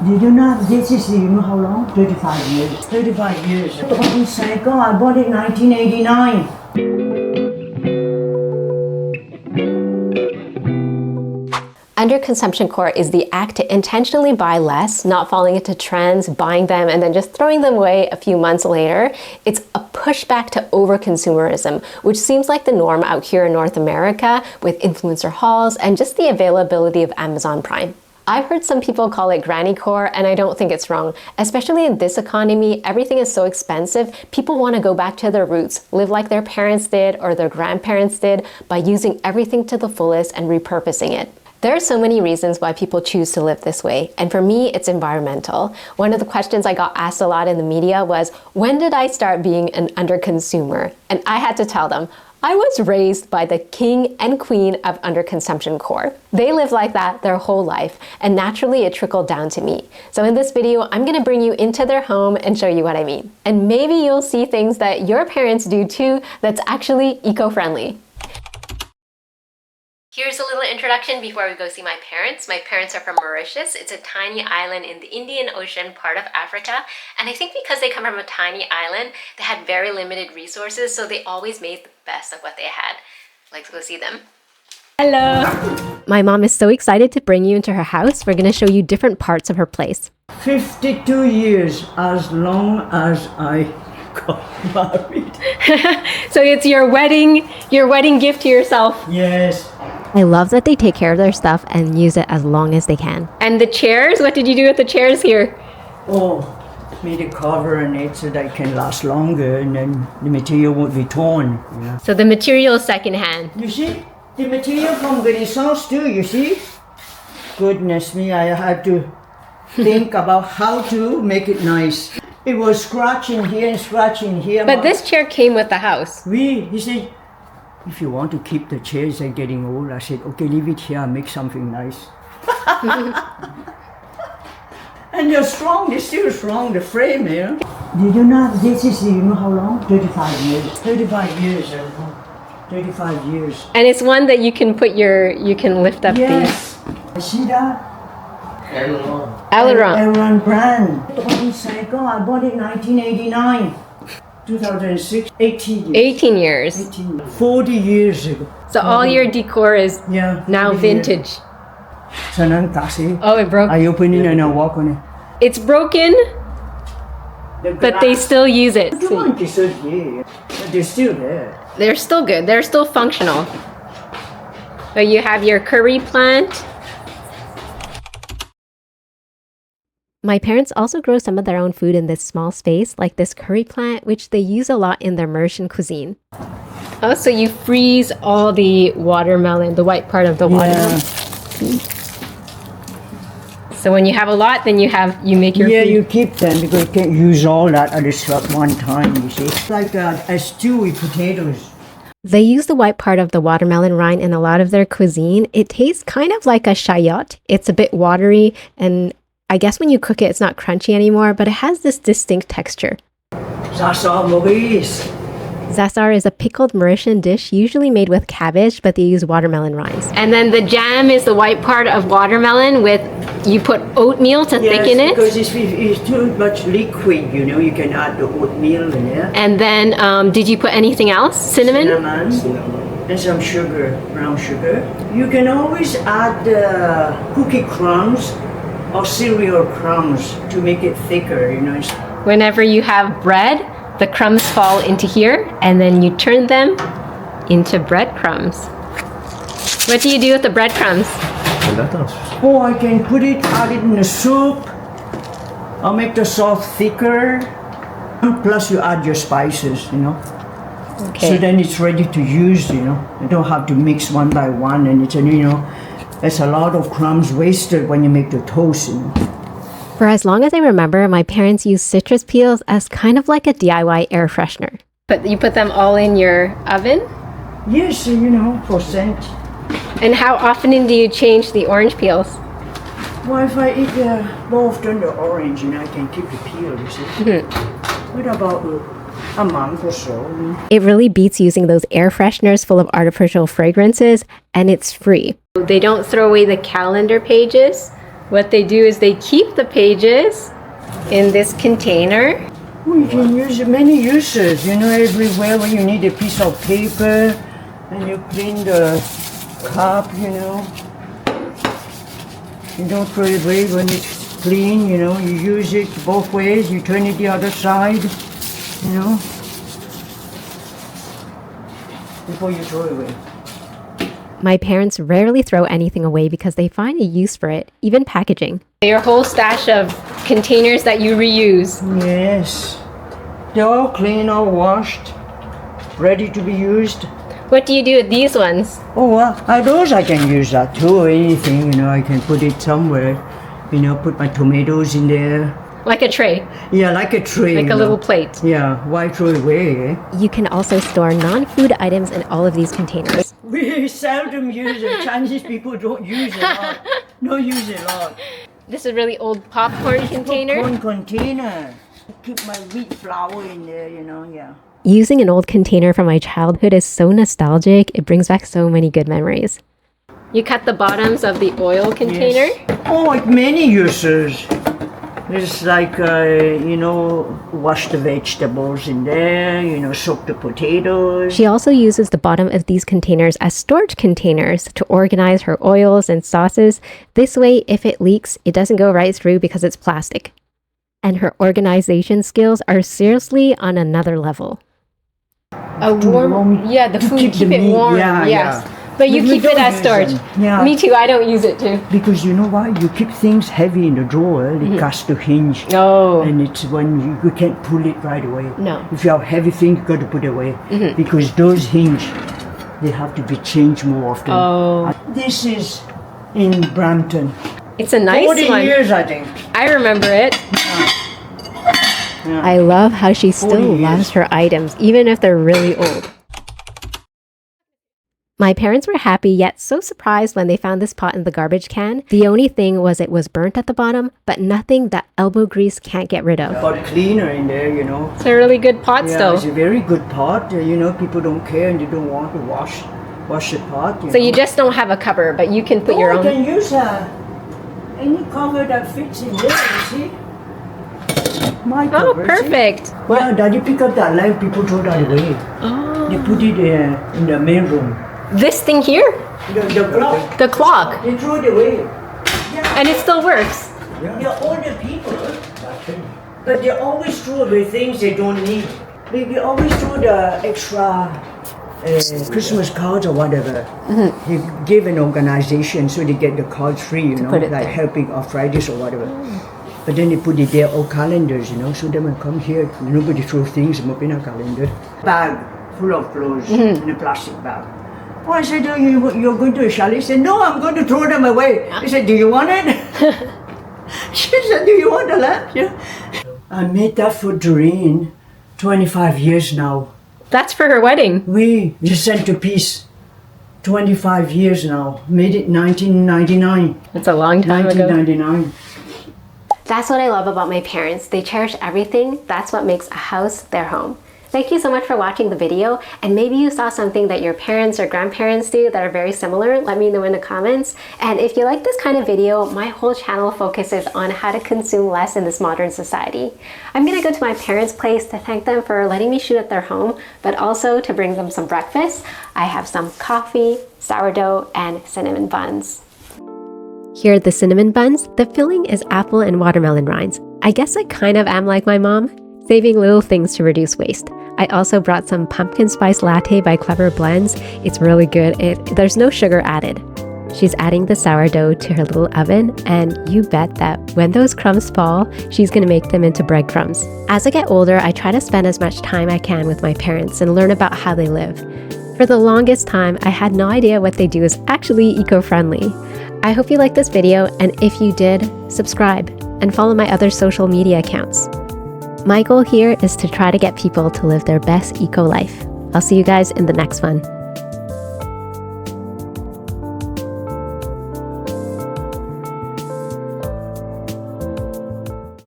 Did you know this is, you know how long? 35 years. 35 years. Oh, cycle. I bought it in 1989. Underconsumption core is the act to intentionally buy less, not falling into trends, buying them, and then just throwing them away a few months later. It's a pushback to over-consumerism, which seems like the norm out here in North America with influencer hauls and just the availability of Amazon Prime. I've heard some people call it granny core, and I don't think it's wrong. Especially in this economy, everything is so expensive, people want to go back to their roots, live like their parents did or their grandparents did by using everything to the fullest and repurposing it. There are so many reasons why people choose to live this way, and for me, it's environmental. One of the questions I got asked a lot in the media was, when did I start being an underconsumer? And I had to tell them, I was raised by the king and queen of underconsumption core. They live like that their whole life, and naturally it trickled down to me. So in this video, I'm gonna bring you into their home and show you what I mean. And maybe you'll see things that your parents do too that's actually eco-friendly. Here's a little introduction before we go see my parents. My parents are from Mauritius. It's a tiny island in the Indian Ocean, part of Africa. And I think because they come from a tiny island, they had very limited resources, so they always made the best of what they had. Let's go see them. Hello! My mom is so excited to bring you into her house. We're gonna show you different parts of her place. 52 years, as long as I got married. So it's your wedding gift to yourself. Yes. I love that they take care of their stuff and use it as long as they can. And the chairs? What did you do with the chairs here? Oh, made a cover on it so that it can last longer and then the material won't be torn. Yeah. So the material is secondhand. You see? The material from Renaissance too, you see? Goodness me, I had to think about how to make it nice. It was scratching here and scratching here. But this chair came with the house. He said, if you want to keep the chairs and getting old, I said, okay, leave it here and make something nice. And they're strong, they're still strong, the frame here. Did you know this is, you know how long? 35 years. 35 years, 35 years. And it's one that you can put you can lift up Yes. See that? Aileron brand. Cycle. I bought it in 1989. 2006, 18 years. 40 years ago. So all your decor is now vintage. Oh, it broke. I open it and I walk on it. It's broken, but they still use it. They're still there. They're still good. They're still functional. So you have your curry plant. My parents also grow some of their own food in this small space, like this curry plant, which they use a lot in their Mauritian cuisine. Oh, so you freeze all the watermelon, the white part of the watermelon. So when you have a lot, then you make your food. You keep them because you can't use all that at one time, you see. It's like a stew with potatoes. They use the white part of the watermelon rind in a lot of their cuisine. It tastes kind of like a chayotte. It's a bit watery, and I guess when you cook it, it's not crunchy anymore, but it has this distinct texture. Zassar Maurice. Zassar is a pickled Mauritian dish usually made with cabbage, but they use watermelon rinds. And then the jam is the white part of watermelon with, you put oatmeal to thicken it. Because it's too much liquid, you know, you can add the oatmeal in there. And then, did you put anything else? Cinnamon? And some sugar, brown sugar. You can always add cookie crumbs or cereal crumbs to make it thicker, you know. Whenever you have bread, the crumbs fall into here, and then you turn them into breadcrumbs. What do you do with the breadcrumbs? Oh, I can add it in the soup. I'll make the sauce thicker. Plus you add your spices, you know. Okay. So then it's ready to use, you know. You don't have to mix one by one, and it's, you know, there's a lot of crumbs wasted when you make the toast, you know. For as long as I remember, my parents used citrus peels as kind of like a DIY air freshener. But you put them all in your oven? Yes, you know, for scent. And how often do you change the orange peels? Well, if I eat more often the orange, you know, I can keep the peel, you see. What about a month or so? It really beats using those air fresheners full of artificial fragrances, and it's free. They don't throw away the calendar pages. what they do is they keep the pages in this container. Well, you can use many uses, you know, everywhere when you need a piece of paper and you clean the cup, you know. You don't throw it away when it's clean, you know, you use it both ways, you turn it the other side, you know, before you throw it away. My parents rarely throw anything away because they find a use for it, even packaging. Your whole stash of containers that you reuse. Yes. They're all clean, all washed, ready to be used. What do you do with these ones? Oh, well, those I can use that too, anything, you know, I can put it somewhere. You know, put my tomatoes in there. Like a tray? Yeah, like a tray. Like a little plate? Yeah, why throw it away, eh? You can also store non-food items in all of these containers. We seldom use it. Chinese people don't use it a lot. Don't use it a lot. This is a really old popcorn container. Popcorn container. Keep my wheat flour in there, you know, yeah. Using an old container from my childhood is so nostalgic. It brings back so many good memories. You cut the bottoms of the oil container? Yes. Oh, like many uses. It's like, you know, wash the vegetables in there, you know, soak the potatoes. She also uses the bottom of these containers as storage containers to organize her oils and sauces. This way, if it leaks, it doesn't go right through because it's plastic. And her organization skills are seriously on another level. A warm, yeah, the food, keep it warm, yeah, yes. Yeah. But you keep it as storage. Yeah. Me too, I don't use it too. Because you know why? You keep things heavy in the drawer, it has to hinge. Oh. And it's when you can't pull it right away. No. If you have heavy things, you got to put it away. Because those hinge, they have to be changed more often. Oh. This is in Brampton. It's a nice 40 one. years, I think. I remember it. Yeah. I love how she still loves her items, even if they're really old. My parents were happy yet so surprised when they found this pot in the garbage can. The only thing was it was burnt at the bottom, but nothing that elbow grease can't get rid of. Got cleaner in there, you know. It's a really good pot still. It's a very good pot. You know, people don't care and they don't want to wash the pot. So you just don't have a cover, but you can put your own. You can use any cover that fits in there, you see. My cover, perfect. See? Well, Daddy pick up that lamp, people throw that away. Oh. They put it in the main room. This thing here? The clock. The clock. They throw it away. Yeah. And it still works. Yeah. They're older people, but they always throw away things they don't need. They always throw the extra Christmas cards or whatever. They give an organization so they get the cards free, you know, like helping arthritis or whatever. But then they put it there, all calendars, you know, so they will come here. Nobody throw things in a calendar. Bag full of clothes in a plastic bag. Oh, I said, you're going to a chalet? He said, no, I'm going to throw them away. He said, do you want it? She said, do you want the lamp? Yeah. I made that for Doreen 25 years now. That's for her wedding. We the centerpiece. 25 years now. Made it 1999. That's a long time ago. 1999. That's what I love about my parents. They cherish everything. That's what makes a house their home. Thank you so much for watching the video, and maybe you saw something that your parents or grandparents do that are very similar. Let me know in the comments. And if you like this kind of video, my whole channel focuses on how to consume less in this modern society. I'm gonna go to my parents' place to thank them for letting me shoot at their home, but also to bring them some breakfast. I have some coffee, sourdough, and cinnamon buns. Here are the cinnamon buns. The filling is apple and watermelon rinds. I guess I kind of am like my mom, saving little things to reduce waste. I also brought some pumpkin spice latte by Clever Blends. It's really good. There's no sugar added. She's adding the sourdough to her little oven, and you bet that when those crumbs fall, she's gonna make them into breadcrumbs. As I get older, I try to spend as much time I can with my parents and learn about how they live. For the longest time, I had no idea what they do is actually eco-friendly. I hope you liked this video, and if you did, subscribe and follow my other social media accounts. My goal here is to try to get people to live their best eco life. I'll see you guys in the next one.